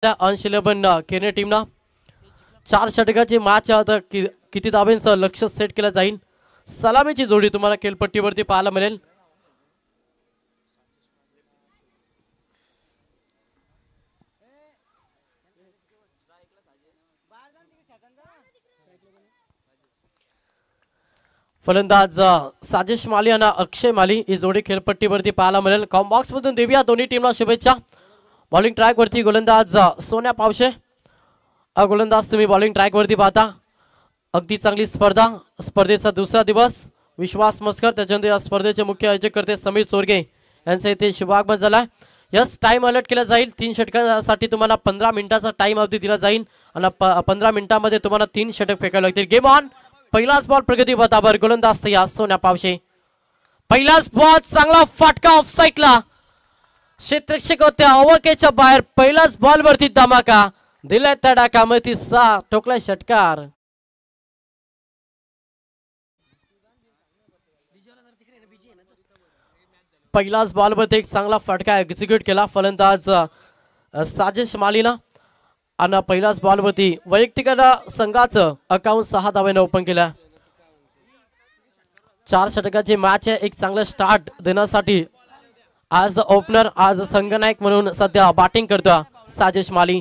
अंश 11 केने टीमना 4 षटकाची मॅच आता किती धाब्यांचं लक्ष सेट केलं जाईल. सलामीची जोडी तुम्हाला खेळपट्टीवरती पाहायला मिळेल. फलंदाज साजिश माली आणि अक्षय माली ही जोडी खेळपट्टीवरती पाहायला मिळेल. कॉम्बॉक्स मधून देऊया दोन्ही टीमला शुभेच्छा. बॉलिंग ट्रॅक वरती गोलंदाज सोन्या पावशे. गोलंदाज तुम्ही बॉलिंग ट्रॅक वरती पाहता. अगदी चांगली स्पर्धा. स्पर्धेचा दुसरा दिवस. विश्वास मस्कर त्याच्यानंतर या स्पर्धेचे मुख्य आयोजक करते समीर चोरगे यांचं इथे शुभागमन झाला. यस टाइम अलर्ट केला जाईल. 3 षटकांसाठी तुम्हाला 15 मिनिटाचा टाइम अवधी दिला जाईल आणि 15 मिनिटांमध्ये तुम्हाला 3 षटक फेकावे लागतील. Game on. पहिलाच बॉल प्रगती पथावर गोलंदाज तयार सोन्या पावशे. पहिलाच बॉल चांगला फटका ऑफ साईडला. क्षेत्ररक्षक होत्या अवकेच्या बाहेर. पहिलाच बॉल वरती धमाका दिलाय तडाखा मध्ये 6 ठोकला षटकार. पहिलाच बॉल वरती एक चांगला फटका एक्झिक्यूट केला फलंदाज साजिश मालीना आणि पहिलाच बॉल वरती वैयक्तिक संघाचं अकाउंट 6 धावांनी ओपन केलं. 4 षटकाची मॅच आहे. एक चांगलं स्टार्ट देण्यासाठी आज ओपनर आज संघनायक म्हणून सध्या बॅटिंग करतो साजिश माली.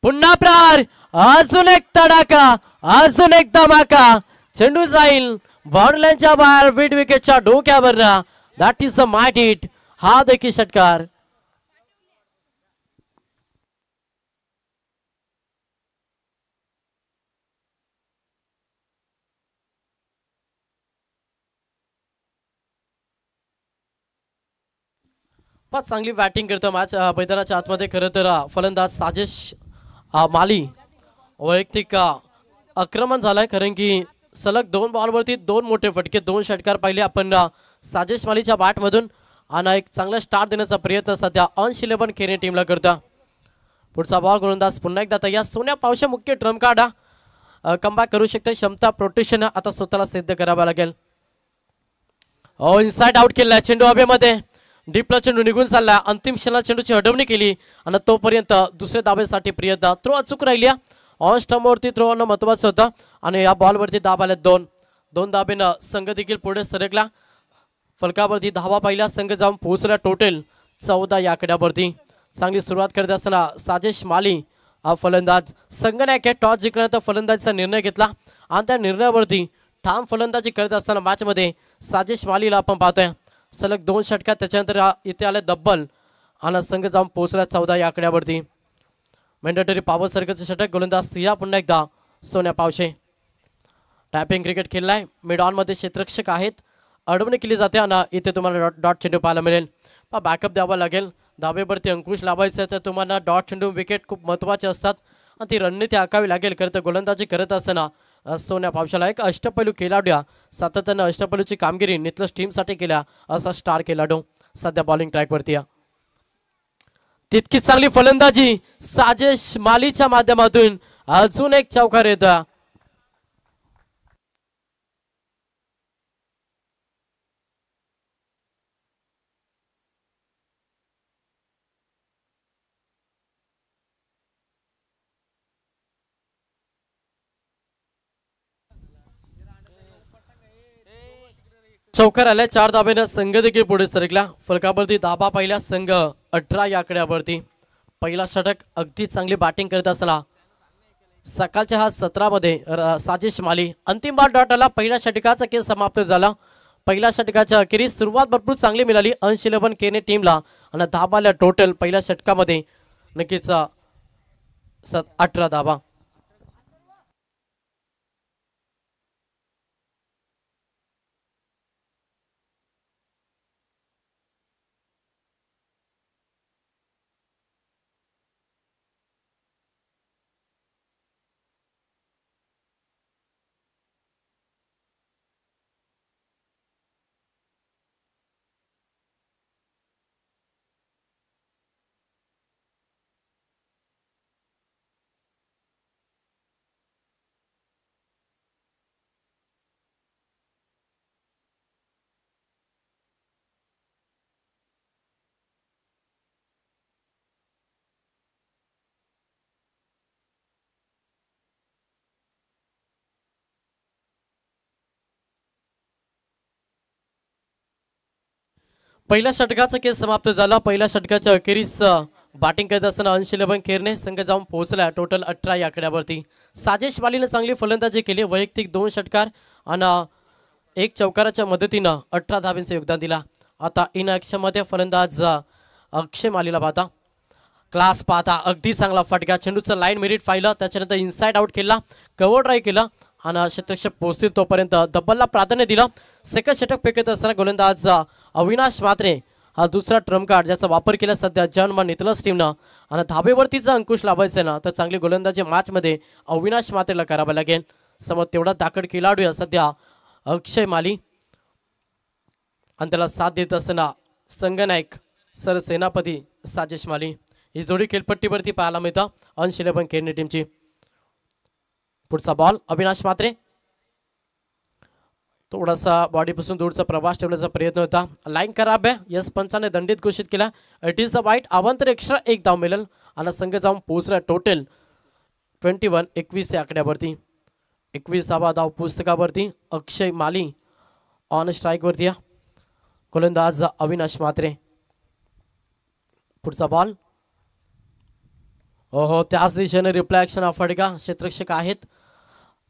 पुन्हा प्रहार. अजून एक तडाखा. अजून एक धमाका. चेंडू जाईल बाउंड्रीच्या बाहेर मिड विकेटच्या डोक्यावर. That is a might hit. हा देखील षटकार. पाच चांगली बॅटिंग करतो मॅच मैदानाच्या आतमध्ये. खरं तर फलंदाज साजिश माली वैयक्तिक आक्रमण झालंय कारण की सलग 2 बॉलवरती 2 मोठे फटके 2 षटकार पाहिले आपण साजिश मालीच्या बॅटमधून आणि एक चांगला स्टार्ट देण्याचा प्रयत्न सध्या अंश 11 केने टीमला करता. पुढचा बॉल गोलंदाज पुन्हा एकदा तयार. सोन्या पावशे मुख्य ड्रम काढा. कमबॅक करू शकते. क्षमता प्रोटेक्शन आता स्वतःला सिद्ध करावं लागेल. इनसाइड आउट केलाय चेंडू हवेमध्ये. डीपला चेंडू निघून चालला. अंतिम क्षणाला चेंडूची अडवणी केली आणि तोपर्यंत दुसऱ्या धाब्यासाठी प्रियता थ्रो अचूक राहिली. ऑन स्टंपवरती थ्रो होणं महत्वाचं होतं आणि या बॉलवरती धाब आल्या 2 धाब्यानं संघ देखील पुढे सरकला. फलकावरती धावा पाहिला. संघ जाऊन पोहोचला टोटल 14 या आकड्यावरती. चांगली सुरुवात करत असताना साजिश माली हा फलंदाज संघनायक टॉस जिंकल्यानंतर फलंदाजीचा निर्णय घेतला आणि त्या निर्णयावरती ठाम फलंदाजी करत असताना मॅच मध्ये साजिश मालीला आपण पाहतोय. सलग 2 षटकात त्याच्यानंतर इथे आले डब्बल आणि संघ जाऊन पोहोचला 14 या आकड्यावरती. मॅन्डेटरी पॉवर सर्कलचं षटक गोलंदाज सिया पुन्हा एकदा सोन्या पावशे. टॅपिंग क्रिकेट खेळलाय. मिड ऑन मध्ये क्षेत्ररक्षक आहेत. अडवणी केली जाते आणि इथे तुम्हाला डॉट चेंडू पाहायला मिळेल. बॅकअप द्यावा लागेल. धाबेवरती अंकुश लावायचं तर तुम्हाला डॉट चेंडू विकेट खूप महत्वाचे असतात आणि ती रणनीती आखावी लागेल. खरं तर गोलंदाजी करत असताना सोन्या पावशाला एक अष्टपैलू खेळाडू सातत्यानं अष्टपैलूची कामगिरी नितलस टीमसाठी केल्या असा स्टार खेळाडू सध्या बॉलिंग ट्रॅकवरती. तितकी चांगली फलंदाजी साजिश मालीच्या माध्यमातून. अजून एक चौकार येतो. चौकार आल्या. 4 धाब्यानं संघ देखील पुढे सरकला. फलकावरती धाबा पाहिला संघ 18 या आकड्यावरती. पहिला षटक अगदी चांगली बॅटिंग करत असताना सकाळच्या हा 17 मध्ये साजिश माली अंतिम बॉल डॉट आला. पहिल्या षटकाचा खेळ समाप्त झाला. पहिल्या षटकाच्या अखेरीस सुरुवात भरपूर चांगली मिळाली अंश 11 केने टीमला आणि धाबा आल्या टोटल पहिल्या षटकामध्ये नक्कीच 18 धाबा. पहिल्या षटकाचा खेळ समाप्त झाला. पहिल्या षटकाच्या अखेरीस बॅटिंग करत असताना अंश 11 खेरने संघ जाऊन पोहोचला टोटल 18 या आकड्यावरती. साजेश मालीने चांगली फलंदाजी केली. वैयक्तिक 2 षटकार आणि एक चौकाराच्या मदतीनं 18 धाब्यांचं योगदान दिला. आता इन ॲक्शनमध्ये फलंदाज अक्षय मालीला पाहता. क्लास पाहता अगदी चांगला फटका. चेंडूचं लाईन मेरिट पाहिलं, त्याच्यानंतर इनसाइड आउट केला, कव्हर ड्राईव्ह केला आणि शतकशक पोहोचतील तोपर्यंत डबलला प्राधान्य दिलं. सेकंड षटक फेकत असताना गोलंदाज अविनाश म्हात्रे हा दुसरा ट्रम्प कार्ड ज्याचा वापर केला सध्या जर्मन नितलस टीमनं. आणि धाबेवरतीचा अंकुश लावायचा ना तर चांगली गोलंदाजी मॅचमध्ये अविनाश म्हात्रेला करावं लागेल. समोर तेवढा दाखड खेळाडू आहे सध्या अक्षय माली आणि त्याला साथ देत असताना संघनायक सरसेनापती साजेश माली. ही जोडी खेळपट्टीवरती पाहायला मिळतं अंश 11 खेळणी टीमची. पुढचा बॉल अविनाश म्हात्रे. थोडासा बॉडीपासून दूरचा प्रवास ठेवण्याचा प्रयत्न होता. लाईन खराब आहे. यस पंचाने दंडित घोषित केला. It is the wide. अवांतर एक्स्ट्रा एक धाव मिळेल आणि संघ जाऊन पोहोचला टोटल 21 या आकड्यावरती. 21 धाव पुस्तकावरती. अक्षय माली ऑन स्ट्राईकवरती या. गोलंदाज अविनाश म्हात्रे. पुढचा बॉल. हो त्याच दिशेने रिप्लाय ॲक्शन हा फटका. क्षेत्ररक्षक आहेत,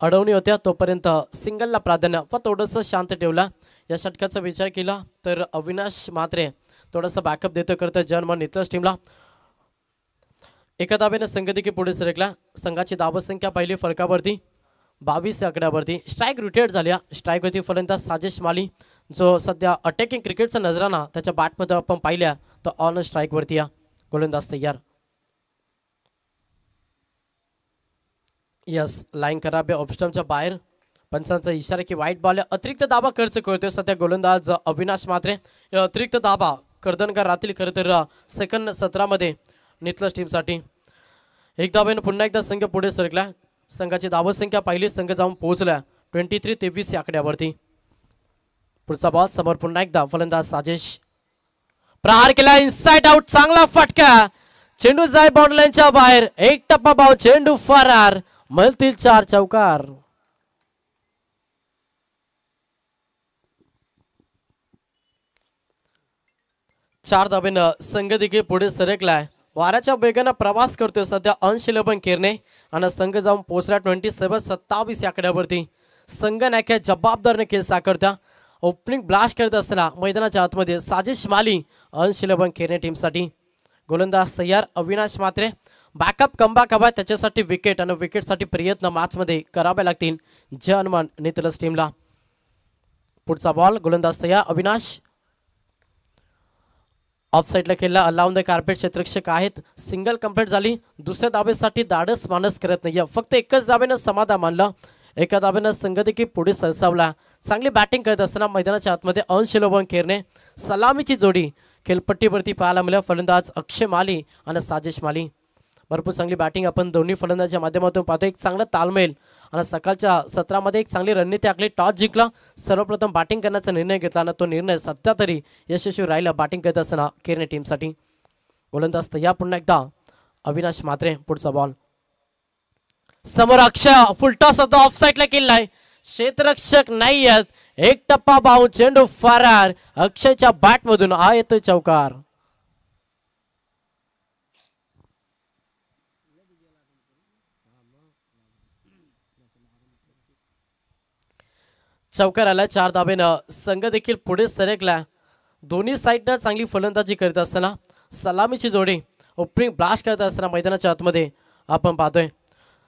अडवणी होत्या तोपर्यंत सिंगलला प्राधान्य व थोडंसं शांत ठेवला. या षटकाचा विचार केला तर अविनाश म्हात्रे थोडंसं बॅकअप देतो करतं जर्मन नितलस टीमला. एका धाब्याने संघ देखील पुढे सरकला. संघाची धावसंख्या पहिली फलकावरती 22 आकड्यावरती. स्ट्राईक रिटायर्ड झाल्या. स्ट्राईकवरती फलंदाज साजेश माली जो सध्या अटॅकिंग क्रिकेटचा नजराना त्याच्या बॅटमध्ये आपण पाहिल्या तर ऑन स्ट्राईकवरती या. गोलंदाज तयार. यस लाईन खराब आहे. ऑफस्टमच्या बाहेर. पंचांचा इशारा की वाईट बॉल आहे. अतिरिक्त दाबा खर्च करतोय सध्या गोलंदाज अविनाश म्हात्रे. अतिरिक्त दाबा कर्दनकर राहतील खरं तर सेकंड सत्रामध्ये नितलस टीमसाठी. एक धाब्याने पुन्हा एकदा संघ पुढे सरकला. संघाची धावसंख्या पाहिली. संघ जाऊन पोहोचला 23 या आकड्यावरती. पुढचा बॉल समोर पुन्हा एकदा फलंदाज साजेश. प्रहार केला. Inside out. चांगला फटका. चेंडू जाय बाउंड्रीच्या बाहेर. एक टप्पा भाव. चेंडू फरार. मिळतील 4 चौकार. चार धाब्यानं संघ देखील पुढे सरकलाय. वाऱ्याच्या वेगानं प्रवास करतोय सध्या अंश 11 खेरणे आणि संघ जाऊन पोहोचला 27 या आकड्यावरती. संघ नायक जबाबदारने खेळ साकारत्या. ओपनिंग ब्लास्ट करत असताना मैदानाच्या आतमध्ये साजेश माली अंश 11 खेरणे टीमसाठी. गोलंदाज तयार अविनाश म्हात्रे. बॅकअप कमबॅक हवा त्याच्यासाठी विकेट आणि विकेटसाठी प्रयत्न मॅचमध्ये करावे लागतील जर्मन नितलस टीमला. पुढचा बॉल गोलंदाज तयार अविनाश. ऑफ साईडला खेळला. अलाउन द कार्पेट क्षेत्ररक्षक आहेत. सिंगल कंप्लीट झाली. दुसऱ्या धाबेसाठी धाडस मानस करत नाही. फक्त एकच धाब्यानं समाधान मानलं. एका धाब्यानं संघ देखील पुढे सरसावला. चांगली बॅटिंग करत असताना मैदानाच्या आतमध्ये अंश 11 खेरणे सलामीची जोडी खेळपट्टीवरती पाहायला मिळाली. फलंदाज अक्षय माली आणि साजेश माली. भरपूर चांगली बॅटिंग आपण दोन्ही फलंदाजाच्या माध्यमातून पाहतो. एक चांगला तालमेल आणि सकाळच्या सत्रामध्ये एक चांगली रणनीती आखली. टॉस जिंकला. सर्वप्रथम बॅटिंग करण्याचा निर्णय घेतला आणि तो निर्णय सध्या तरी यशस्वी राहिला बॅटिंग करत असताना खेरणे टीमसाठी. गोलंदाज तयार पुन्हा एकदा अविनाश म्हात्रे. पुढचा बॉल समोर अक्षय. फुल टॉस होता. ऑफ साईडला केलाय. क्षेत्ररक्षक नाही आहेत. एक टप्पा भाऊ. चेंडू फरार. अक्षयच्या बॅटमधून हा येतोय चौकार. चौकार आला. 4 धाब्यानं संघ देखील पुढे सरकला. दोन्ही साईडनं चांगली फलंदाजी करत असताना सलामीची जोडी ओपनिंग ब्लास्ट करत असताना मैदानाच्या आतमध्ये आपण पाहतोय.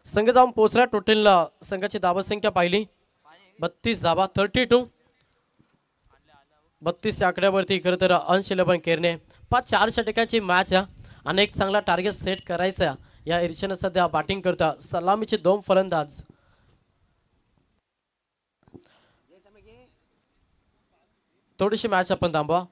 संघ जाऊन पोहोचला. टोटल संघाची धावसंख्या पाहिली 32 धावा. 32 32 आकड्यावरती खरं तर अंश 11 खेरणे 4 षटकांची मॅच आहे. अनेक चांगला टार्गेट सेट करायचा या ईर्षेनं सध्या बॅटिंग करता सलामीचे 2 फलंदाज. थोडीशी मॅच आपण थांबवा.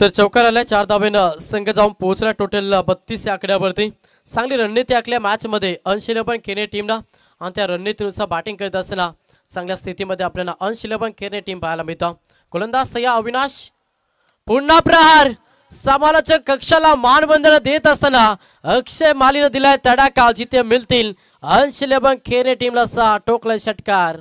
तर चौकार आल्या 4 धावेनं संघ जाऊन पोहोचला टोटल 32 या आकड्यावरती. चांगली रणनीती आखल्या मॅच मध्ये अनशिलेबन केने टीमला आणि त्या रणनीतीनुसार बॅटिंग करत असताना चांगल्या स्थितीमध्ये आपल्याला अनशिलेबन केने टीम पाहायला मिळतं. गोलंदाज सह्या अविनाश पुन्हा प्रहार समालोचक कक्षाला मानवंदन देत असताना अक्षय मालीने दिलाय तडाखा जिथे मिळतील अनशिलेबन केने टीमला 6 टोकलाय षटकार.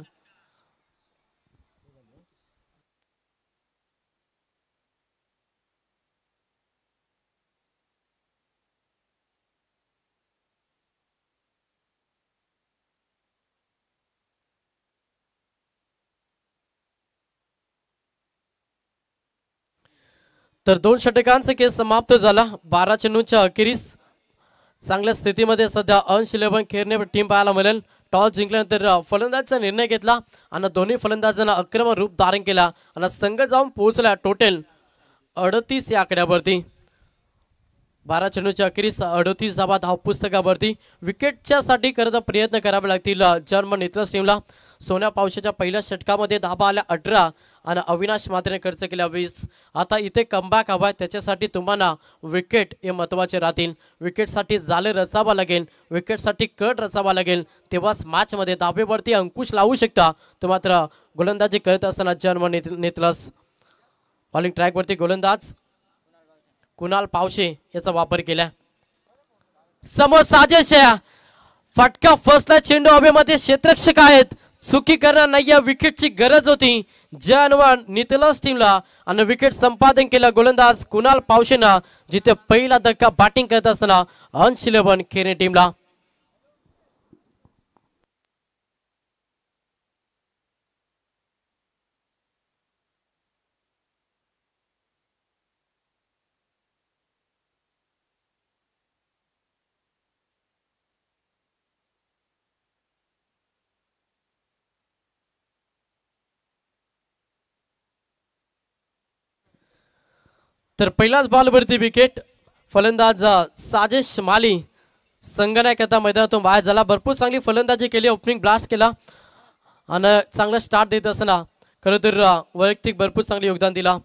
तर 2 षटकांचा खेळ समाप्त झाला. 12 चेंडूंच्या अखेरीस चांगल्या स्थितीमध्ये सध्या अनशिलेबन खेळणे टीम पाहायला मिळेल. टॉस जिंकल्यानंतर फलंदाजीचा निर्णय घेतला आणि दोन्ही फलंदाजांना आक्रमक रूप धारण केला आणि संघ जाऊन पोहोचला टोटल 38 या आकड्यावरती. 12 चेंडूच्या अखेरीस 38 धावा धावपुस्तकावरती. विकेटच्या साठी करता प्रयत्न करावे लागतील जर्मन नितलस टीमला. सोन्या पावसाच्या पहिल्या षटकामध्ये धावा आल्या 18 आणि अविनाश मात्रेने खर्च केल्या 20. आता इथे कमबॅक हवा, त्याच्यासाठी तुम्हाला विकेट हे महत्त्वाचे राहतील. विकेटसाठी जाळे रचावा लागेल, विकेटसाठी कट रचावा लागेल, तेव्हाच मॅचमध्ये धावेवरती अंकुश लावू शकता. तो मात्र गोलंदाजी करत असताना जर्मन नितलस बॉलिंग ट्रॅकवरती गोलंदाज कुणाल पावशे याचा वापर केला. समोर साजेश फटका फसला, चेंडू हवेमध्ये क्षेत्ररक्षक आहेत, चुकी करणार नाही. या विकेटची गरज होती जर्मन नितलस टीमला आणि विकेट संपादन केला गोलंदाज कुणाल पावशेना जिथे पहिला धक्का बॅटिंग करत असताना अनशिलेबन केने टीमला. तर पहिलाच बॉलवरती विकेट. फलंदाज साजेश माली संघनायकता मैदानातून बाहेर झाला. भरपूर चांगली फलंदाजी केली, ओपनिंग ब्लास्ट केला आणि चांगला स्टार्ट देत असताना खरं तर वैयक्तिक भरपूर चांगले योगदान दिला.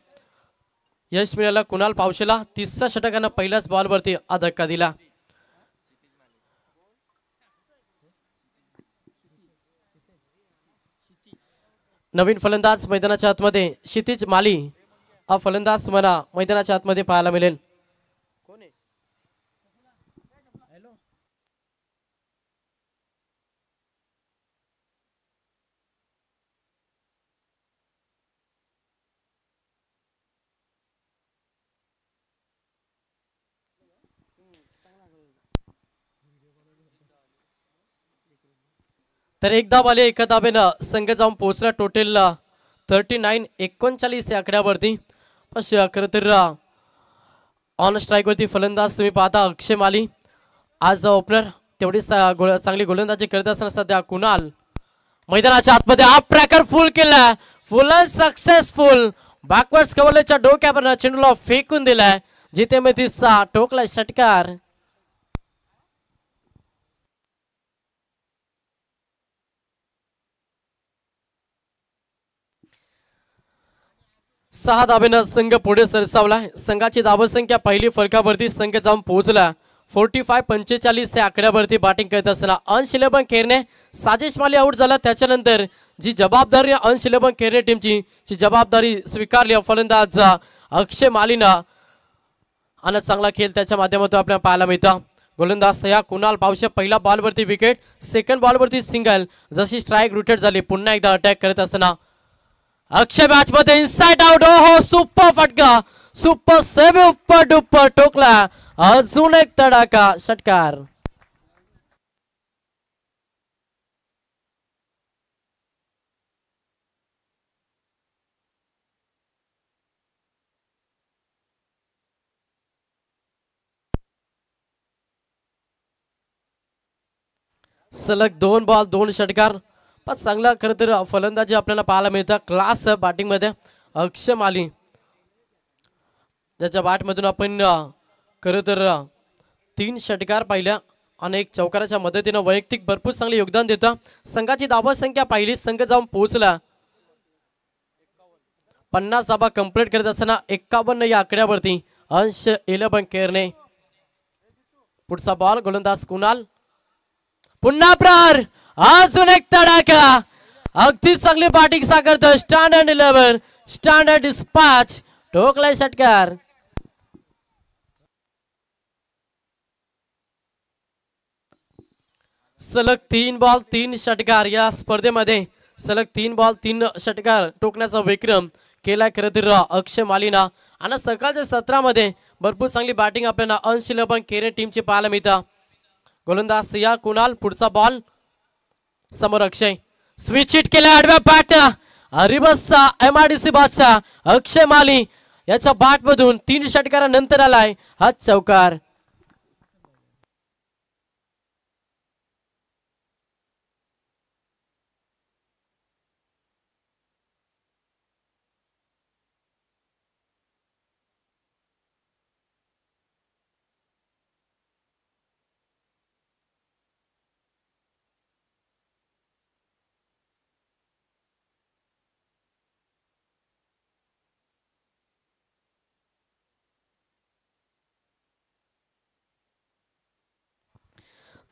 यश मिळाला कुणाल पावशेला. 30 षटकानं पहिल्याच बॉलवरती हा धक्का दिला. नवीन फलंदाज मैदानाच्या आतमध्ये क्षितिज माली हा फलंदाज मला मैदानाच्या आतमध्ये पाहायला मिळेल. तर एक धाव आली, एका धावेनं संघ जाऊन पोहोचला टोटल 39 या आकड्यावरती. खरं तर ऑन स्ट्राईक वरती फलंदाज तुम्ही पाहता अक्षय माली आज ओपनर तेवढी चांगली गोलंदाजी करत असताना सध्या कुणाल मैदानाच्या आतमध्ये हा ट्रॅकर फुल केला, फुल सक्सेसफुल. बॅकवर्ड्स कव्हरच्या डोक्यावर चेंडूला फेकून दिलाय जिथे मी 30 टोकला षटकार. सहा धावेनं संघ पुढे सरसावला. संघाची धावसंख्या पहिली फलकावरती संघ जाऊन पोहोचला 45-45 या आकड्यावरती बॅटिंग करत असताना अनशिलेबन खेळणे साजेश माली आउट झाला. त्याच्यानंतर जी जबाबदारी अनशिलेबन खेळणे टीमची जी जबाबदारी स्वीकारली फलंदाज अक्षय मालीना आणि चांगला खेळ त्याच्या माध्यमातून आपल्याला पाहायला मिळतं. गोलंदाज या कुणाल पावशे पहिला बॉलवरती विकेट, सेकंड बॉलवरती सिंगल. जशी स्ट्राईक रोटेट झाली पुन्हा एकदा अटॅक करत असताना अक्षय मॅच मध्ये इनसाइड आउट. हो सुपर फटका, सुपर सेव्ह, उपर डुपर ठोकला. अजून एक तडाखा षटकार. सलग 2 बॉल 2 षटकार. पण चांगला खरं तर फलंदाजी आपल्याला पाहायला मिळतं क्लास बॅटिंग मध्ये अक्षय माली ज्याच्या बॅटमधून आपण खरं तर 3 षटकार पाहिल्या आणि एक चौकाराच्या मदतीने वैयक्तिक भरपूर चांगले योगदान देतं. संघाची धावा संख्या पाहिली, संघ जाऊन पोहोचला 50 धाबा कंप्लीट करत असताना 51 या आकड्यावरती अंश 11 केरने. पुढचा बॉल गोलंदाज कुणाल. पुन्हा प्रहार. अजून एक तडाखा. अगदी चांगली बॅटिंग साकारतो स्टँडर्ड 11 स्टँडर्ड डिस्पॅच. ठोकलाय षटकार. सलग 3 बॉल 3 षटकार या स्पर्धेमध्ये सलग 3 बॉल 3 षटकार ठोकण्याचा विक्रम केलाय खरं तर अक्षय मालीना. आणि सकाळच्या सत्रामध्ये भरपूर चांगली बॅटिंग आपल्याला अंश 11 केरे टीमची पाहायला मिळतं. गोलंदाज या कुणाल. पुढचा बॉल समोर अक्षय. स्विच हिट केला आडव्या बॅट. रिवर्सचा MIDC बादशाह अक्षय माली याच्या बॅट मधून 3 षटकारानंतर आलाय हा चौकार.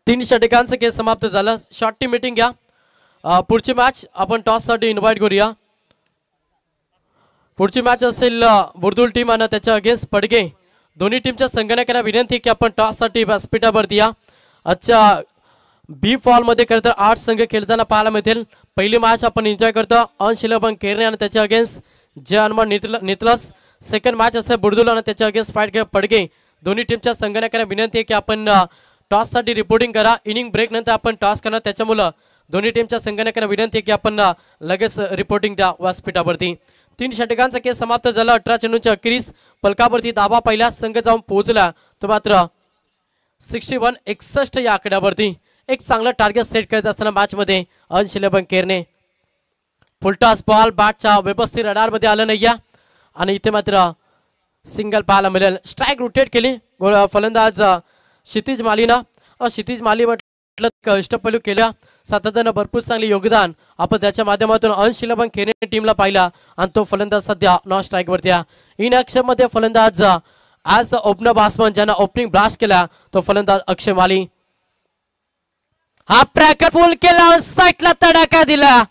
तीन षटकांचं खेळ समाप्त झालं. शॉर्ट टीम मीटिंग घ्या. पुढची मॅच आपण टॉस साठी इन्व्हाइट करूया. पुढची मॅच असेल बुर्दुल टीम आणि त्याच्या अगेन्स्ट पडगे. दोन्ही टीमच्या संघटकांना विनंती की आपण टॉस साठी व्यासपीठावरती या. आजच्या बी फॉल मध्ये खरं तर 8 संघ खेळताना पाहायला मिळतील. पहिली मॅच आपण एन्जॉय करतो अंश 11 केरने आणि त्याच्या अगेन्स्ट जय हनुमान नितलस. सेकंड मॅच असेल बुर्दुल आणि त्याच्या अगेन्स्ट फाईट पडगे. दोन्ही टीमच्या संघटकांना विनंती आहे की आपण टॉस साठी रिपोर्टिंग करा. इनिंग ब्रेक नंतर आपण टॉस करणार. त्याच्यामुळे दोन्ही टीमच्या संघटकांना विनंती आहे की आपण लगेच रिपोर्टिंग द्या व्यासपीठावरती. 3 षटकांचा खेळ समाप्त झाला. 18 चेंडूंच्या अखेरीस पलकावरती दाबा पहिला संघ जाऊन पोहोचला तो मात्र 61-61 या आकड्यावरती एक चांगला टार्गेट सेट करत असताना मॅच मध्ये अंश 11 केरने. फुलटॉस बॉल बॅटच्या व्यवस्थित रडार मध्ये आलं नाही आणि इथे मात्र सिंगल पाहायला मिळेल. स्ट्राईक रोटेट केली फलंदाज क्षितिज मालीना. क्षितिज माली म्हटलं अष्टपैलू केल्या सातत्यानं भरपूर चांगले योगदान आपण त्याच्या माध्यमातून अंश 11 केरने टीमला पाहिला आणि तो फलंदाज सध्या नॉन स्ट्राईक वरती. इन ऍक्शन मध्ये फलंदाज ऍज ओपनर बॅट्समन ज्यांना ओपनिंग ब्लास्ट केला तो फलंदाज अक्षय माली. हा प्रॅकर फुल केला साईडला तडाखा दिला.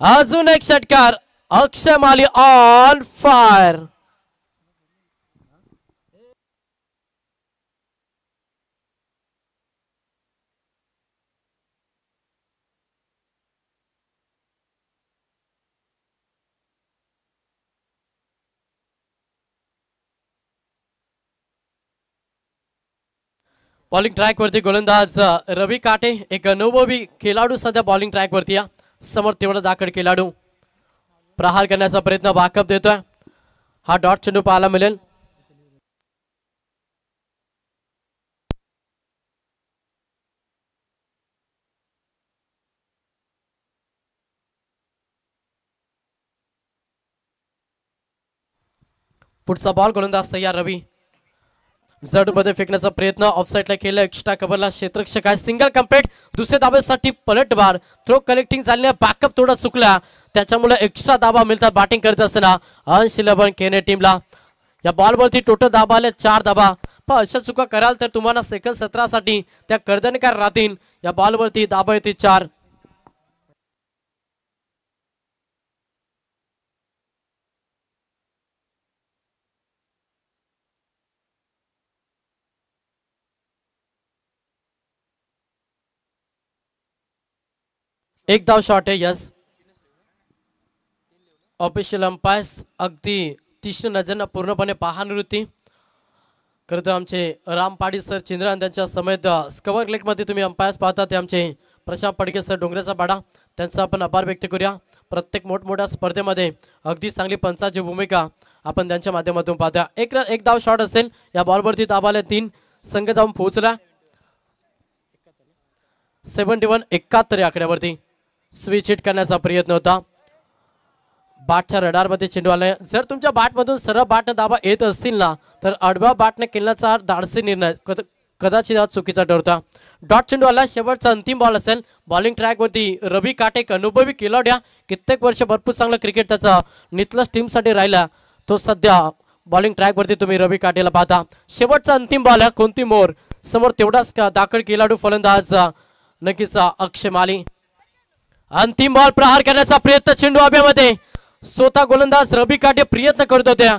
अजून एक षटकार. अक्षय माली ऑन फायर. बॉलिंग ट्रॅक वरती गोलंदाज रवी काटे. एक अनुभवी खेळाडू सध्या बॉलिंग ट्रॅक वरती या. समोर तेवढा दाखड खेळाडू प्रहार करण्याचा प्रयत्न वाकअप देतोय. हा डॉट चेंडू पाहायला मिळेल. पुढचा बॉल गोलंदाज तयार रवी. जड मध्ये फेकण्याचा प्रयत्न ऑफसाईडला केला. एक्स्ट्रा कव्हरला क्षेत्ररक्षक आहे. Single complete. दुसऱ्या दाब्यासाठी पलटवार. थ्रो कलेक्टिंग झाल्याने बॅकअप थोडा चुकला त्याच्यामुळे एक्स्ट्रा दाबा मिळतात बॅटिंग करत असताना अंश 11 केरने टीमला. या बॉलवरती टोटल दाबा आले 4 दाबा. पण अशा चुका कराल तर तुम्हाला सेकंड सत्रासाठी त्या कर्दनकार राहतील. या बॉलवरती दाबा येते 4. एक धाव शॉट आहे. यस ऑफिशियल अंपायर्स अगदी तीक्ष्ण नजरनं पूर्णपणे पाहणीवृत्ती खरं आमचे रामपाडी सर चिंद्रान त्यांच्या समेत स्कवर लेक मध्ये तुम्ही अंपायर्स पाहता ते आमचे प्रशांत पडके सर डोंगरेचा पाडा. त्यांचा आपण आभार व्यक्त करूया. प्रत्येक मोठमोठ्या स्पर्धेमध्ये अगदी चांगली पंचाची भूमिका आपण त्यांच्या माध्यमातून पाहता. एक धाव शॉट असेल. या बॉलवरती दाबाला 3 संघ जाऊन पोहोचला. 71-71 या आकड्यावरती स्विच हिट करण्याचा प्रयत्न होता. बॅटच्या रडार मध्ये चेंडू आलाय. जर तुमच्या बॅट मधून सरळ बॅटने दाबा येत असतील ना तर आडव्या बॅटने केल्याचा धाडसी निर्णय कदाचित आज चुकीचा ठरता. डॉट चेंडू आला, शेवटचा अंतिम बॉल असेल. बॉलिंग ट्रॅकवरती रवी काटे एक अनुभवी खेळाडू, कित्येक वर्ष भरपूर चांगलं क्रिकेट त्याचा नितलस टीमसाठी राहिला. तो सध्या बॉलिंग ट्रॅकवरती तुम्ही रवी काटेला पाहता. शेवटचा अंतिम बॉल आहे, कोणती मोर समोर तेवढाच दाखल खेळाडू फलंदाज नक्कीच अक्षय माली. अंतिम बॉल प्रहार करण्याचा प्रयत्न चेंडू हवेमध्ये. स्वतः गोलंदाज रवी काटे प्रयत्न करत होत्या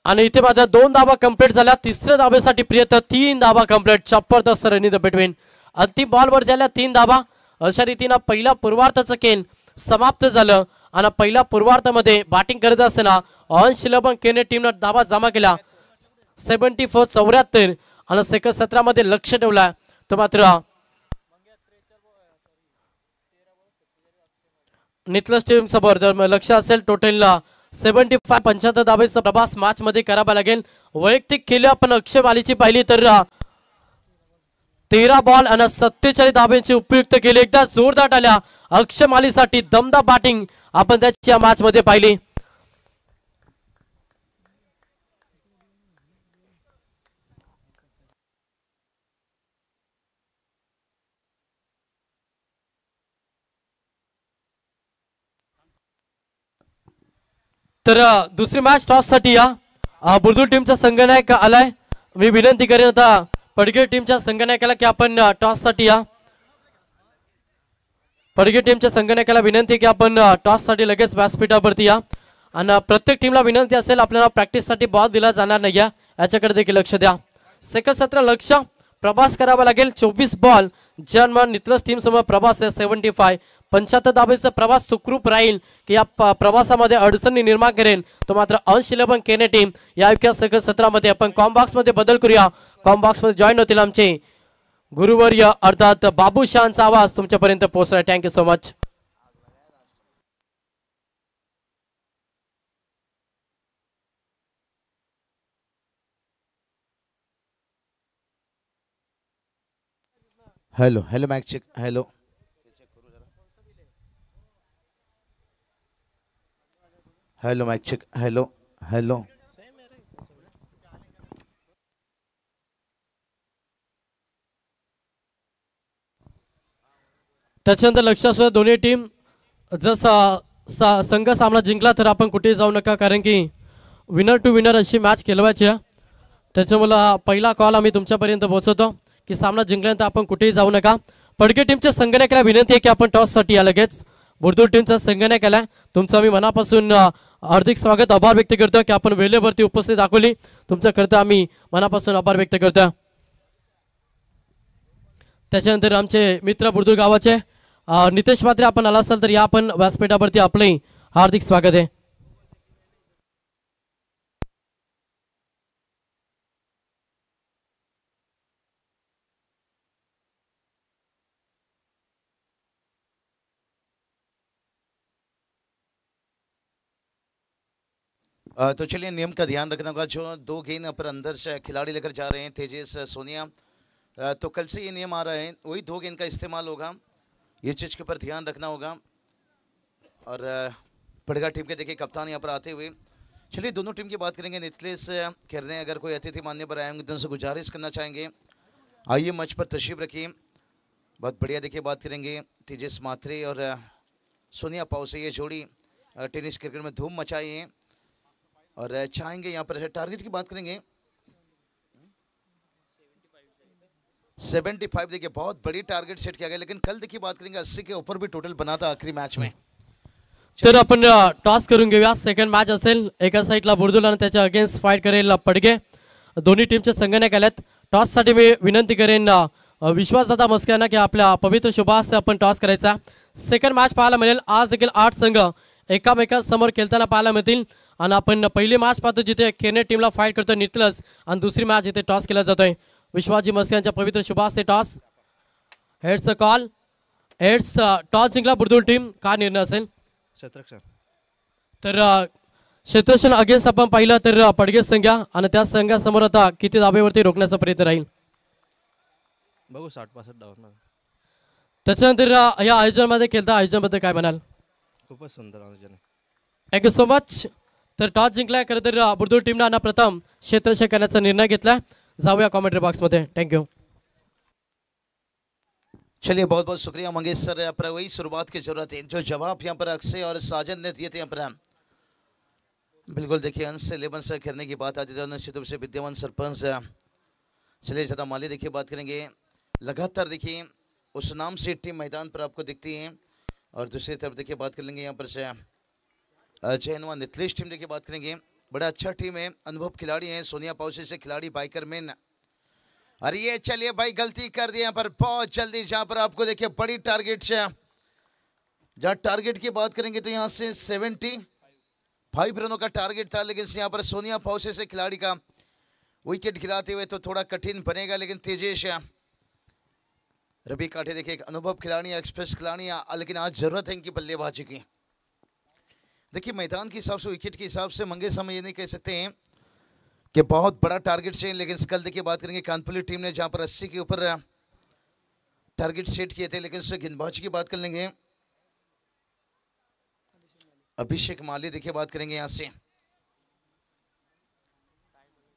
आणि इथे मात्र 2 धावा कंप्लीट झाल्या. तिसऱ्या धावेसाठी प्रयत्न, 3 धावा कंप्लीट. जबरदस्त रन इन द बिटवीन. अंतिम बॉलवर झाल्या 3 धावा. अशा रीतीनं पहिला पूर्वार्धाचं खेळ समाप्त झालं आणि पहिल्या पूर्वार्धामध्ये बॅटिंग करत असताना ऑन शिलबन केने टीमनं धावा जमा केला 74-74 आणि सेकंड 17 मध्ये लक्ष ठेवला. तो मात्र नितलस टीम समोर जर लक्ष असेल टोटल 75 धावेचा प्रभास मॅच मध्ये करावा लागेल. वैयक्तिक केले आपण अक्षय मालीची पाहिली तर 13 बॉल आणि 47 धाब्यांची उपयुक्त केली. एकदा जोरदार आल्या अक्षय मालीसाठी दमदार बॅटिंग आपण त्याच्या मॅच मध्ये पाहिली. तर दुसरी मॅच टॉस साठी या बुर्दुल टीमचा संघनायक आलाय. मी विनंती करेन आता पडगे टीमच्या संघनायकाला की आपण टॉस साठी या. पडगे टीमच्या संघनायकाला विनंती की आपण टॉस साठी लगेच व्यासपीठावरती या आणि प्रत्येक टीमला विनंती असेल आपल्याला प्रॅक्टिस साठी बॉल दिला जाणार नाही याच्याकडे देखील लक्ष द्या. सेकंड 17 लक्ष प्रभास करावा लागेल. 24 बॉल जर्मन नितलस टीम समोर प्रभास 75 धावेचा प्रवास सुखरूप राहील की या प्रवासामध्ये अडचणी निर्माण करेल. तो मात्र अनशिलबन केने टीम या सेकंड 17 मध्ये आपण कॉम्बॉक्स मध्ये बदल करूया. कॉम्बॉक्स मध्ये जॉईन होतील आमचे गुरुवर्य अर्थात बाबू शानचा आवाज तुमच्यापर्यंत पोहोचला. Thank you so much. Hello hello mic check. Hello hello mic check. Hello hello त्याच्यानंतर लक्ष असू दोन्ही टीम जर संघ सामना जिंकला तर आपण कुठेही जाऊ नका, कारण की विनर टू विनर अशी मॅच खेळवायची आहे. त्याच्यामुळे पहिला कॉल आम्ही तुमच्यापर्यंत पोहोचवतो की सामना जिंकल्यानंतर आपण कुठेही जाऊ नका. पडके टीमच्या संघनायकाला विनंती आहे की आपण टॉस साठी या. लगेच बुर्दुल टीमचा संघनायकाला तुमचं मी मनापासून हार्दिक स्वागत आभार व्यक्त करतो की आपण वेळेवरती उपस्थित दाखवली. तुमचं करतो आम्ही मनापासून आभार व्यक्त करतो. त्याच्यानंतर आमचे मित्र बुर्दुल गावाचे नितेश पात्रे आपण आला असाल तर या आपण व्यासपीठावरती आपले हार्दिक स्वागत आहे. तो चलिए नियम का ध्यान रखना होगा. जो 2 गेंद पर अंदर से खिलाड़ी लेकर जा रहे हैं तेजस सोनिया, तो कल से ये नियम आ रहा है, वही 2 गेंद का इस्तेमाल होगा. ये चीज़ के ऊपर ध्यान रखना होगा. और पड़गा टीम के देखिए कप्तान यहाँ पर आते हुए. चलिए दोनों टीम की बात करेंगे. नितलेश खेरने अगर कोई अतिथि मानने पर आए होंगे तो उनसे गुजारिश करना चाहेंगे आइए मंच पर तशरीफ रखिए. बहुत बढ़िया देखिए बात करेंगे तेजस मात्रे और सोनिया पाउ से. ये जोड़ी टेनिस क्रिकेट में धूम मचाई है और चाहेंगे यहाँ पर टारगेट की बात करेंगे 75. देखिए बहुत बड़ी टारगेट सेट किया गया, लेकिन कल देखिए बात करेंगे 80 के ऊपर भी टोटल बना था आखिरी मैच में. तर आपण टॉस करून घेऊया. सेकंड मॅच असेल. एका साईडला बुर्दुल आणि त्याच्या अगेन्स्ट फाईट करेल पडगे. दोन्ही टीमचे संघनायक आलेत. टॉस साठी मी विनंती करेन विश्वासदादा मस्के यांना की आपल्या पवित्र शुभास आपण टॉस करायचा. सेकंड मॅच पाहायला मिळेल. आज देखील 8 संघ एकामेकांसमोर खेळताना पाहायला मिळतील आणि आपण पहिली मॅच पाहतो जिथे केने टीमला फाईट करतो नितलस आणि दुसरी मॅच इथे टॉस केला जातोय. विश्वासजी मस्के यांच्या पवित्र शुभास ते toss. Heads call. Heads toss जिंकला बुर्दुल टीम. काय निर्णय असेल? तर क्षेत्ररक्षण अगेन्स्ट आपण पाहिलं तर पडगे संघ्या आणि त्या संघासमोर आता किती धाब्यावरती रोखण्याचा प्रयत्न राहील बघू. 60-65 धावांना. त्याच्यानंतर या आयोजनामध्ये खेळता आयोजनाबद्दल काय म्हणाल? खूपच सुंदर आयोजन आहे. Thank you so much. तर टॉस जिंकलाय. खरं तर बुर्दुल टीमनं प्रथम क्षेत्ररक्षण करण्याचा निर्णय घेतला. जाऊया कॉमेंट्री बॉक्समध्ये. थँक्यू. चलिए बहुत बहुत शुक्रिया मंगेश सर. यहाँ पर वही शुरुआत की जरूरत है. जो जवाब यहाँ पर अक्षय और साजन ने दिए थे यहाँ पर बिल्कुल देखिए अंश से 11 से खेलने की बात आती है. निश्चित रूप से विद्यमान सरपंच चलिए ज़्यादा माली देखिए बात करेंगे. लगातार देखिए उस नाम से टीम मैदान पर आपको दिखती है. और दूसरी तरफ देखिए बात कर लेंगे यहाँ पर से जैनवा नितलेश टीम देखिए बात करेंगे. बड़ा अच्छा टीम है, अनुभव खिलाड़ी हैं. सोनिया पाउसे से खिलाड़ी बाइकर मैन. अरे ये चलिए भाई गलती कर दिया पर बहुत जल्दी जहां पर आपको देखिए बड़ी टारगेट से जहां टारगेट की बात करेंगे तो यहां से 75 रनों का टारगेट था. लेकिन यहाँ पर सोनिया पाउसे से खिलाड़ी का विकेट गिराते हुए तो थोड़ा कठिन बनेगा. लेकिन तेजेश रवि काठे देखिए एक अनुभव खिलाड़ी, एक्सप्रेस खिलाड़ी, लेकिन आज जरूरत है इनकी बल्लेबाजी की. देखिए मैदान के हिसाब से, विकेट के हिसाब से मंगेश हम ये नहीं कह सकते हैं कि बहुत बड़ा टारगेट सेट. लेकिन कल देखिए बात करेंगे कानपुर टीम ने जहां पर 80 के ऊपर टारगेट सेट किए थे. लेकिन उससे गेंदबाजी की बात कर लेंगे. अभिषेक माली देखिए बात करेंगे यहां से.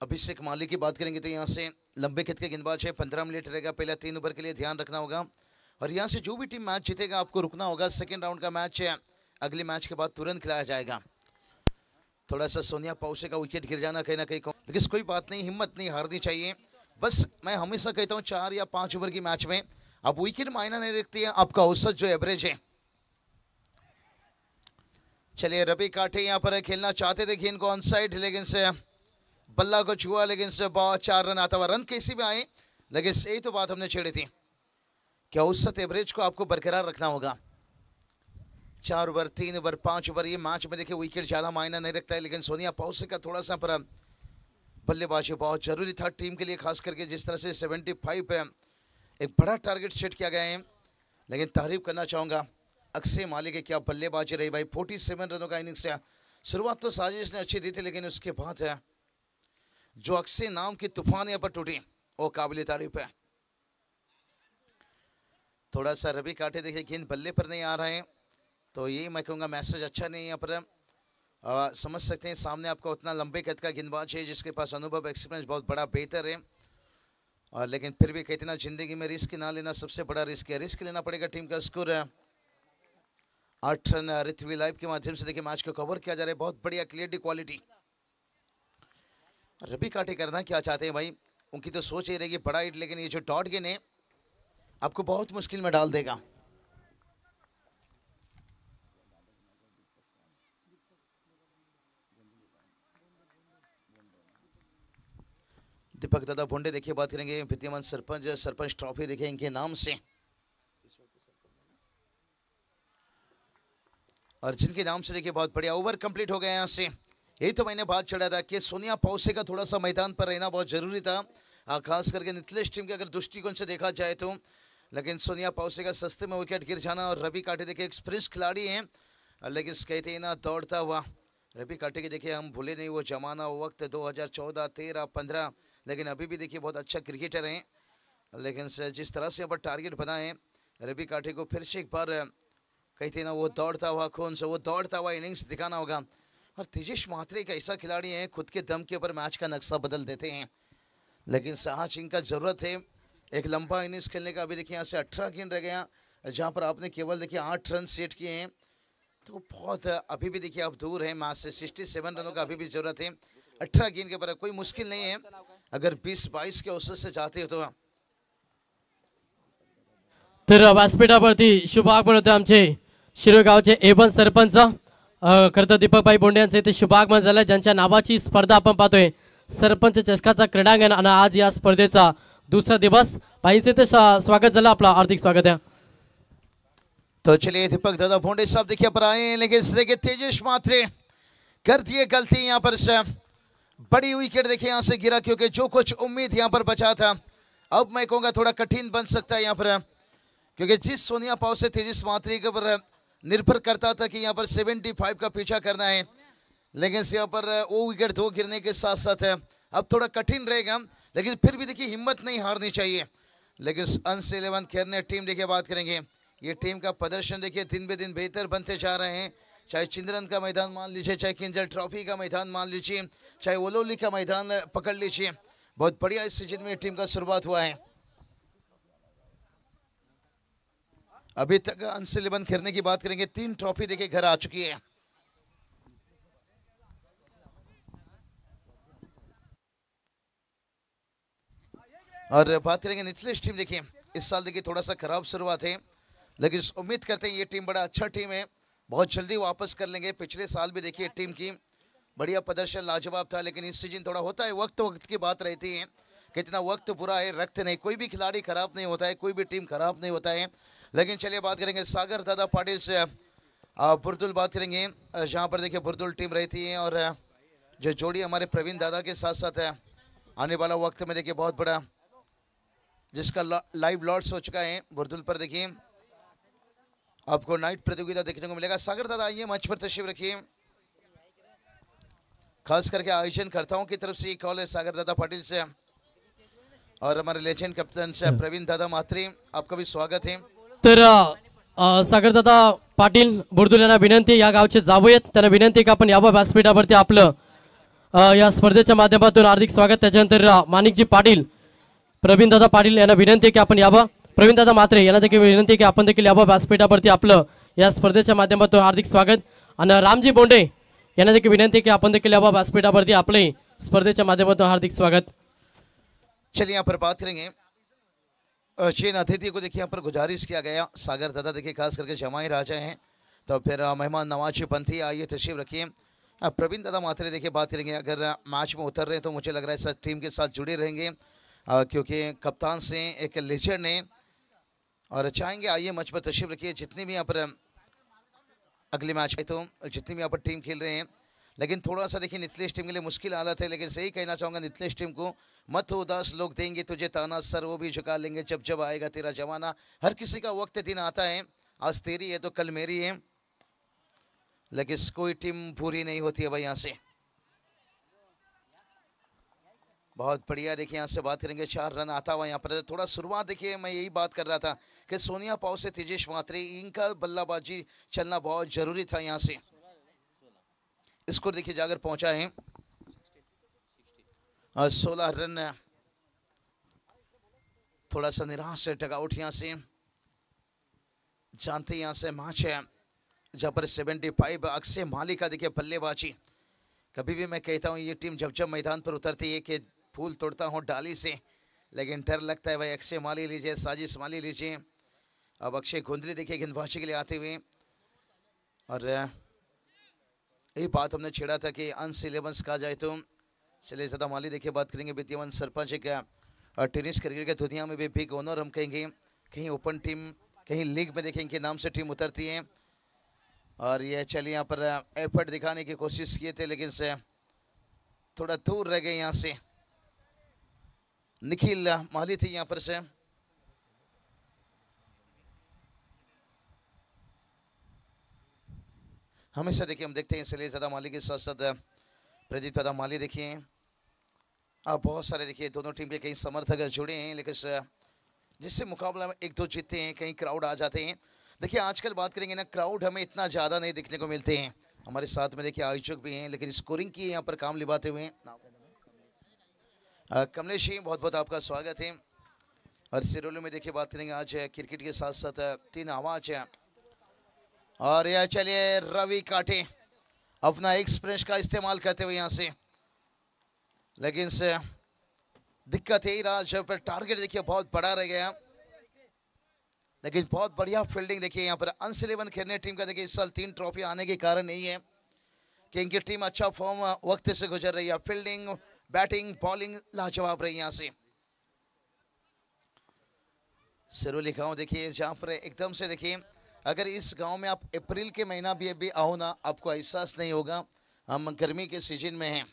अभिषेक माली की बात करेंगे तो यहां से लंबे खेत के गेंदबाज है. 15 मिनट रहेगा पहला 3 ओवर के लिए, ध्यान रखना होगा. और यहां से जो भी टीम मैच जीतेगा आपको रुकना होगा. सेकेंड राउंड का मैच है, अगले मैच के बाद तुरंत खिलाया जाएगा. थोड़ा सा सोनिया पाउसे का विकेट गिर जाना कहीं ना कहीं, लेकिन कोई बात नहीं, हिम्मत नहीं हारनी चाहिए. बस मैं हमेशा कहता हूँ 4 या 5 ओवर की मैच में अब विकेट मायना नहीं रखती है, आपका औसत जो एवरेज है. चलिए रवि काठे यहाँ पर खेलना चाहते थे, इनको ऑन साइड, लेकिन से बल्ला को छुआ, लेकिन से बहुत 4 रन आता हुआ. रन कैसे भी आए, लेकिन यही तो बात हमने छेड़ी थी कि औसत एवरेज को आपको बरकरार रखना होगा. 4 ओवर, 3 ओवर, 5 ओवर, ये मैच में देखिए विकेट ज़्यादा मायना नहीं रखता है. लेकिन सोनिया पाउसे का थोड़ा सा पर बल्लेबाजी बहुत जरूरी था टीम के लिए, खास करके जिस तरह से 75 पे एक बड़ा टारगेट सेट किया गया है. लेकिन तारीफ करना चाहूँगा अक्षय माली के, क्या बल्लेबाजी रही भाई. 47 रनों का इनिंग्स है. शुरुआत तो साजिश ने अच्छी दी थी, लेकिन उसके बाद है जो अक्षय नाम की तूफान यहाँ पर टूटी वो काबिल तारीफ है. थोड़ा सा रवि काठे देखिए गेंद बल्ले पर नहीं आ रहे हैं, तो यही मैं कहूँगा मैसेज अच्छा नहीं है. यहाँ पर समझ सकते हैं सामने आपको उतना लंबे कद का गेंदबाज है जिसके पास अनुभव, एक्सपीरियंस बहुत बड़ा बेहतर है. और लेकिन फिर भी कहते ना जिंदगी में रिस्क ना लेना सबसे बड़ा रिस्क है. रिस्क लेना पड़ेगा. टीम का स्कोर 8 रन. ऋत्वी लाइव के माध्यम से देखिए मैच को कवर किया जा रहा है. बहुत बढ़िया क्लियरिटी, क्वालिटी. रवि काठे करना क्या चाहते हैं भाई, उनकी तो सोच ही रहेगी बड़ा हिट, लेकिन ये जो डॉट गेंद है आपको बहुत मुश्किल में डाल देगा. दीपक दादा भोंडे देखिए बात करेंगे. विद्यमान सरपंच, सरपंच ट्रॉफी देखिए इनके नाम से, और जिनके नाम से देखिए बहुत बढ़िया. ओवर कंप्लीट हो गया यहाँ से. यही तो मैंने बात चढ़ा था कि सोनिया पाउसे का थोड़ा सा मैदान पर रहना बहुत जरूरी था, खास करके नितलेश टीम के अगर दृष्टिकोण से देखा जाए तो. लेकिन सोनिया पाउसे का सस्ते में विकेट गिर जाना, और रवि काठे देखिए एक्सपीरियंस खिलाड़ी हैं, लेकिन कहते हैं ना दौड़ता हुआ रवि काठे के देखिए हम भूले नहीं वो जमाना, वो वक्त 2014, 13, 15. लेकिन अभी भी देखिए बहुत अच्छा क्रिकेटर हैं. लेकिन जिस तरह से यहाँ पर टारगेट बना है रवि काठे को फिर से एक बार कहते हैं ना वो दौड़ता हुआ खून से वो दौड़ता हुआ इनिंग्स दिखाना होगा. और तेजेश महात्रे एक ऐसा खिलाड़ी है खुद के दम के ऊपर मैच का नक्शा बदल देते हैं. लेकिन साहस इनका ज़रूरत है एक लंबा इनिंग्स खेलने का. अभी देखिए यहाँ से 18 गेंद रह गया, जहाँ पर आपने केवल देखिए 8 रन सेट किए हैं, तो बहुत अभी भी देखिए आप दूर हैं मैच से. 67 रनों का अभी भी ज़रूरत है. 18 गेंद के ऊपर कोई मुश्किल नहीं है, अगर 20-22 के औसत से जाते हो तो. तर व्यासपीठावरती शुभ आगमन होते आमचे शिरोगावचे एवन सरपंच. खरं तर दीपकभाई बोंडे यांचं इथे शुभ आगमन झालं, ज्यांच्या नावाची स्पर्धा आपण पाहतोय सरपंच चषकाचा क्रीडांगण. आणि आज या स्पर्धेचा दूसरा दिवस. भाईंचे ते स्वागत झालं, आपला हार्दिक स्वागत है. तो चलिए दीपक दादा भोंडे साहब देखिए पर आए, लेकिन देखिए तेजेश मात्रे कर दिए गलती यहाँ पर से. बड़ी विकेट देखिए यहाँ से गिरा, क्योंकि जो कुछ उम्मीद यहाँ पर बचा था अब मैं कहूँगा थोड़ा कठिन बन सकता है यहाँ पर, क्योंकि जिस सोनिया पाउसे तेजेश मात्रे के ऊपर निर्भर करता था कि यहाँ पर 75 का पीछा करना है, लेकिन यहाँ पर वो विकेट 2 गिरने के साथ साथ है अब थोड़ा कठिन रहेगा. लेकिन फिर भी देखिए हिम्मत नहीं हारनी चाहिए. लेकिन अंश 11 खेलने टीम देखिए बात करेंगे, ये टीम का प्रदर्शन देखिए दिन बे दिन बेहतर बनते जा रहे हैं. चाहे चिंद्रन का मैदान मान लीजिए, चाहे किंजल ट्रॉफी का मैदान मान लीजिए, चाहे ओलोली का मैदान पकड़ लीजिए, बहुत बढ़िया इस सीजन में टीम का शुरुआत हुआ है। अभी तक अंश 11 खेलने की बात करेंगे, 3 ट्रॉफी देके घर आ चुकी है। और बात करेंगे निचले टीम, देखिए इस साल देखिए थोड़ा सा खराब शुरुआत है, लेकिन उम्मीद करते हैं ये टीम बड़ा अच्छा टीम है, बहुत जल्दी वापस कर लेंगे। पिछले साल भी देखिए टीम की बढ़िया प्रदर्शन लाजवाब था, लेकिन इस सीजन थोड़ा होता है, वक्त वक्त की बात रहती है, कितना वक्त बुरा है रक्त नहीं। कोई भी खिलाड़ी खराब नहीं होता है, कोई भी टीम खराब नहीं होता है। लेकिन चलिए बात करेंगे सागर दादा पाटिल से बुरदुल बात करेंगे, जहाँ पर देखिए बुरदुल टीम रहती है, और जो जोड़ी हमारे प्रवीण दादा के साथ साथ है, आने वाला वक्त में देखिए बहुत बड़ा जिसका लाइव लॉर्ड्स हो चुका है बुरदुल पर, देखिए आपको नाइट प्रतियोगिता देखने को मिलेगा। सागर दादा आइए मंच पर तशरीफ रखिए। खास करके आयोजन करताओं की तरफ से ये कॉल है सागर दादा पाटिल से, और हमारे लेजेंड कप्तान से प्रवीण दादा मात्री, आपका भी स्वागत है। तर सागरदादा पाटील बुरदुल यांना विनंती, या गावचे जावयात, त्यांना विनंती की आपण यावं व्यासपीठावरती आपलं या स्पर्धेच्या माध्यमातून हार्दिक स्वागत। त्याच्यानंतर माणिकजी पाटील, प्रवीणदादा पाटील यांना विनंती की आपण यावं, प्रवीणदादा मात्रे यांना देखील विनंती की आपण देखील यावं व्यासपीठावरती आपलं या स्पर्धेच्या माध्यमातून हार्दिक स्वागत। आणि रामजी बोंडे यांना देखील विनंती की आपण देखील यावं व्यासपीठावरती आपले स्पर्धेच्या माध्यमातून हार्दिक स्वागत। चलिए यहाँ पर बात करेंगे चीन अतिथि को, देखिए यहाँ पर गुजारिश किया गया सागर दादा देखिए खास करके जमाई राजा हैं, तो फिर मेहमान नवाजी पंथी आइए तशरीफ रखिए। प्रवीण दादा मात्रे देखिए बात करेंगे, अगर मैच में उतर रहे हैं तो मुझे लग रहा है सर टीम के साथ जुड़े रहेंगे, क्योंकि कप्तान से एक लेजेंड है, और चाहेंगे आइए मंच पर तशरीफ रखिए। जितनी भी यहाँ पर अगले मैच है, तो जितनी भी यहाँ पर टीम खेल रहे हैं, लेकिन थोड़ा सा देखिए निचलेश टीम के लिए मुश्किल हालत है, लेकिन सही कहना चाहूँगा निचलेश टीम को मत उदास, लोग देंगे तुझे ताना, सर वो भी झुका लेंगे जब जब आएगा तेरा जमाना। हर किसी का वक्त दिन आता है, आज तेरी है तो कल मेरी है, लेकिन कोई टीम पूरी नहीं होती है भाई। यहाँ से बहुत बढ़िया देखिए यहाँ से बात करेंगे, 4 रन आता हुआ यहाँ पर। थोड़ा शुरुआत देखिए, मैं यही बात कर रहा था कि सोनिया पाव से तेजेश मात्रे, इनका बल्लाबाजी चलना बहुत जरूरी था। यहाँ से स्कोर देखिए जाकर पहुंचा है 16 रन। थोड़ा सा निराश है टगआउट यहाँ से, जानते यहाँ से मैच है जहाँ पर 75 अक्षय माली का देखिए बल्लेबाजी। कभी भी मैं कहता हूँ ये टीम जब जब मैदान पर उतरती है कि फूल तोड़ता हूँ डाली से, लेकिन डर लगता है भाई। अक्षय माली लीजिए, साजिश माली लीजिए, अब अक्षय गुंदरी देखिए गेंदबाजी के लिए आते हुए, और यही बात हमने छेड़ा था कि अंश 11 कहा जाए तो चलिए ज़्यादा माली देखिए बात करेंगे। विद्यमान सरपंच एक टेनिस क्रिकेट की दुनिया में भी बिग ओनर हम कहेंगे, कहीं ओपन टीम, कहीं लीग में देखें इनके नाम से टीम उतरती है, और ये चलिए यहाँ पर एफर्ट दिखाने की कोशिश किए थे, लेकिन से थोड़ा दूर रह गए यहाँ से। निखिल माली थी यहाँ पर से, हमेशा देखिए हम देखते हैं इसलिए ज़्यादा माली के साथ साथ प्रदीप दादा माली देखिए, बहुत सारे देखिए दोनों टीम के कई समर्थक जुड़े हैं, लेकिन जिससे मुकाबला में 1-2 जीतते हैं, कहीं क्राउड आ जाते हैं। देखिए आजकल बात करेंगे ना, क्राउड हमें इतना ज़्यादा नहीं देखने को मिलते हैं। हमारे साथ में देखिए आयोजक भी हैं, लेकिन स्कोरिंग की यहाँ पर काम निभाते हुए कमलेश जी, बहुत बहुत आपका स्वागत है। और सिरोली में देखिए बात करेंगे, आज क्रिकेट के साथ साथ 3 आवाज है, और यह चलिए रवि काटे अपना एक्सप्रेस का इस्तेमाल करते हुए यहाँ से, लेकिन से दिक्कत यही रहा जब पर टारगेट देखिए बहुत बड़ा रह गया, लेकिन बहुत बढ़िया फील्डिंग देखिए यहाँ पर। अंश 11 खेलने टीम का देखिए इस साल 3 ट्रॉफी आने के कारण यही है कि इनकी टीम अच्छा फॉर्म वक्त से गुजर रही है। फील्डिंग, बैटिंग, बॉलिंग लाजवाब रही यहाँ से। सिरोली गांव देखिए जहाँ पर एकदम से देखिए, अगर इस गांव में आप अप्रैल के महीना भी अभी आओ ना, आपको एहसास नहीं होगा हम गर्मी के सीजन में हैं।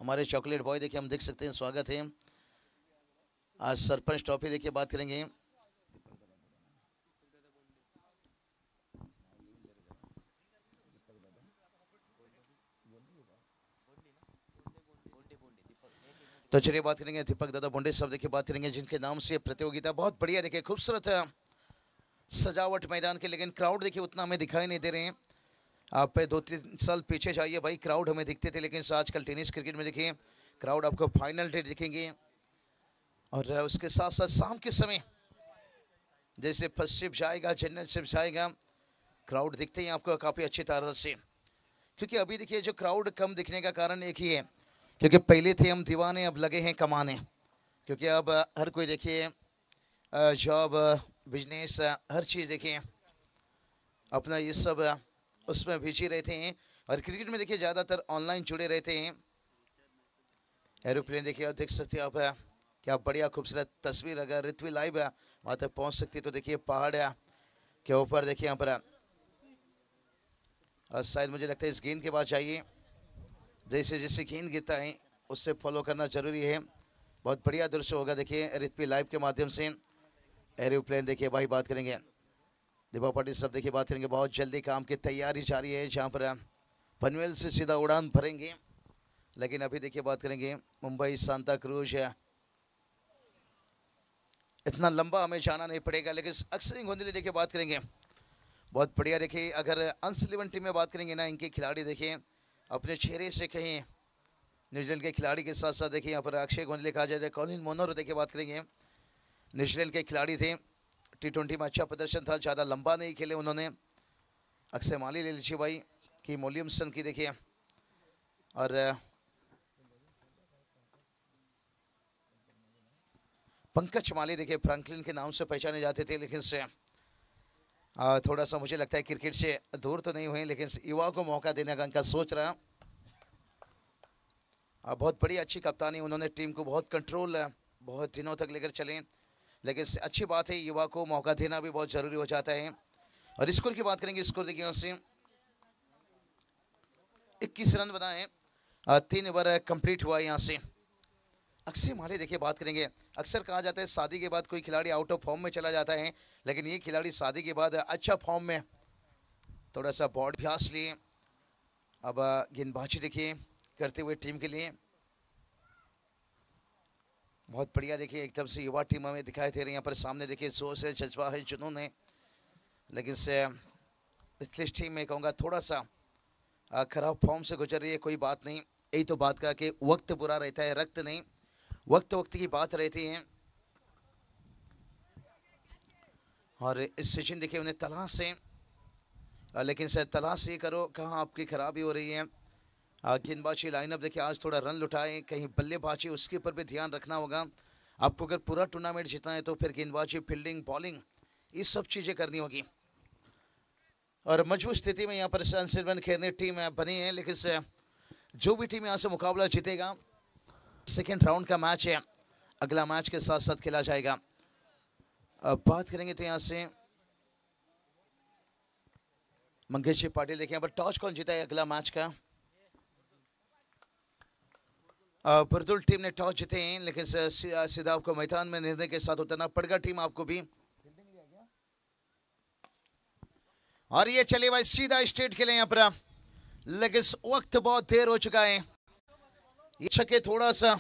हमारे चॉकलेट बॉय देखिए हम देख सकते हैं, स्वागत है। आज सरपंच ट्रॉफी देखिए बात करेंगे, तो चलिए बात करेंगे दीपक दादा बोंडे साहब देखिए बात करेंगे, जिनके नाम से प्रतियोगिता बहुत बढ़िया देखिए, खूबसूरत सजावट मैदान के, लेकिन क्राउड देखिए उतना हमें दिखाई नहीं दे रहे हैं। आप 2-3 साल पीछे जाइए भाई, क्राउड हमें दिखते थे, लेकिन आजकल टेनिस क्रिकेट में देखिए क्राउड आपको फाइनल डे दिखेंगे, और उसके साथ साथ शाम के समय जैसे फर्स्ट शिफ्ट जाएगा, जनरल शिफ्ट जाएगा, क्राउड दिखते हैं आपको काफ़ी अच्छी तरह से। क्योंकि अभी देखिए जो क्राउड कम दिखने का कारण एक ही है, क्योंकि पहले थे हम दीवाने, अब लगे हैं कमाने। क्योंकि अब हर कोई देखिए जॉब, बिजनेस, हर चीज़ देखिए अपना ये सब उसमें बिजी रहते हैं। और क्रिकेट में देखिए ज़्यादातर ऑनलाइन जुड़े रहते हैं। एरोप्लेन देखिए, आप देख सकते हैं आप क्या बढ़िया खूबसूरत तस्वीर। अगर ऋत्वी लाइव वहाँ तक पहुँच सकती है तो देखिए पहाड़ के ऊपर देखिए यहाँ पर शायद मुझे लगता है इस गेंद के बाद चाहिए, जैसे जैसे गेंद गिरता है उससे फॉलो करना जरूरी है। बहुत बढ़िया दृश्य होगा देखिए ऋत्वी लाइव के माध्यम से। एरोप्लेन देखिए भाई बात करेंगे, दीपा पाटिल सब देखिए बात करेंगे। बहुत जल्दी काम की तैयारी जारी है, जहाँ पर पनवेल से सीधा उड़ान भरेंगे। लेकिन अभी देखिए बात करेंगे मुंबई सांता क्रूज है, इतना लंबा हमें जाना नहीं पड़ेगा। लेकिन अक्षय गोंदली देखिए बात करेंगे, बहुत बढ़िया। देखिए अगर अंश 11 टीम में बात करेंगे ना, इनके खिलाड़ी देखिए अपने चेहरे से कहीं न्यूजीलैंड के खिलाड़ी के साथ साथ देखिए यहाँ पर अक्षय गोंदली कहा जाए, कॉलिन मोनरो देखिए बात करेंगे, न्यूजीलैंड के खिलाड़ी थे। T20 में अच्छा प्रदर्शन था, ज़्यादा लंबा नहीं खेले उन्होंने। अक्षय माली ले लीजिए भाई, की मोलियमसन की देखिए, और पंकज माली देखिए फ्रैंकलिन के नाम से पहचाने जाते थे। लेकिन से थोड़ा सा मुझे लगता है क्रिकेट से दूर तो नहीं हुए, लेकिन युवा को मौका देने का उनका सोच रहा। बहुत बड़ी अच्छी कप्तानी, उन्होंने टीम को बहुत कंट्रोल बहुत दिनों तक लेकर चले। लेकिन अच्छी बात है, युवा को मौका देना भी बहुत ज़रूरी हो जाता है। और स्कोर की बात करेंगे, स्कोर देखिए यहाँ से 21 रन बनाए, 3 ओवर कंप्लीट हुआ यहाँ से। अक्षय माली देखिए बात करेंगे, अक्सर कहा जाता है शादी के बाद कोई खिलाड़ी आउट ऑफ फॉर्म में चला जाता है, लेकिन ये खिलाड़ी शादी के बाद अच्छा फॉर्म में, थोड़ा सा बॉडी अभ्यास लिए अब गेंदबाजी देखिए करते हुए टीम के लिए। बहुत बढ़िया देखिए, एकदम से युवा टीम हमें दिखाई दे रही है यहाँ पर सामने। देखिए जोश है, जज्बा है, जुनून है। लेकिन से इस टीम में कहूँगा थोड़ा सा खराब फॉर्म से गुजर रही है, कोई बात नहीं। यही तो बात का कि वक्त बुरा रहता है, रक्त नहीं, वक्त वक्त की बात रहती है। और इस सीजन देखिए उन्हें तलाश है, लेकिन सर तलाश ये करो कहाँ आपकी खराबी हो रही है। गेंदबाजी लाइनअप देखिए आज थोड़ा रन लुटाए, कहीं बल्लेबाजी उसके ऊपर भी ध्यान रखना होगा आपको। अगर पूरा टूर्नामेंट जीतना है तो फिर गेंदबाजी, फील्डिंग, बॉलिंग, ये सब चीज़ें करनी होगी। और मजबूत स्थिति में यहाँ पर सनसिल्वन खेलने टीम बनी है। लेकिन से जो भी टीम यहाँ से मुकाबला जीतेगा, सेकेंड राउंड का मैच है, अगला मैच के साथ साथ खेला जाएगा। अब बात करेंगे तो यहाँ से मंगेश जी पाटिल देखिए यहाँ पर टॉस कौन जीता है अगला मैच का। बुरदुल टीम ने टॉस जीते हैं, लेकिन सीधा आपको मैदान में निर्णय के साथ उतरना पड़ेगा टीम आपको भी। और ये चले भाई सीधा स्ट्रेट खेले यहाँ पर, लेकिन वक्त बहुत देर हो चुका है। ये छक्के थोड़ा सा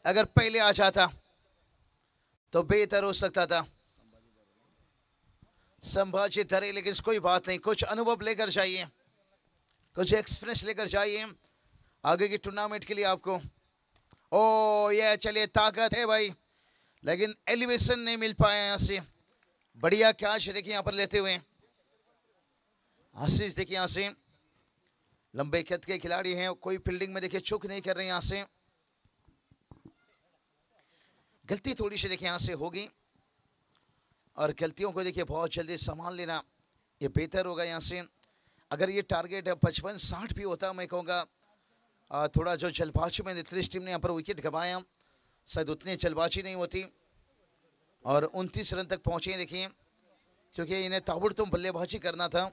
अगर पहले आ जाता तो बेहतर हो सकता था। संभाजी धरे, लेकिन कोई बात नहीं, कुछ अनुभव लेकर जाइए, कुछ एक्सपीरियंस लेकर जाइए आगे की टूर्नामेंट के लिए आपको। ओ ये चलिए ताकत है भाई, लेकिन एलिवेशन नहीं मिल पाया यहाँ से। बढ़िया कैच देखिए यहाँ पर लेते हुए आशीष देखिए यहाँ से, लंबे कद के खिलाड़ी हैं, कोई फील्डिंग में देखिए चूक नहीं कर रहे हैं। यहाँ से गलती थोड़ी सी देखिए यहाँ से होगी, और गलतियों को देखिए बहुत जल्दी संभाल लेना ये बेहतर होगा। यहाँ से अगर ये टारगेट 55-60 भी होता, मैं कहूँगा थोड़ा जो जल्दबाजी में नीतीश टीम ने यहाँ पर विकेट गंवाया, शायद उतनी जल्दबाजी नहीं होती और 29 रन तक पहुँचे देखिए, क्योंकि इन्हें ताबड़तोड़ बल्लेबाजी करना था।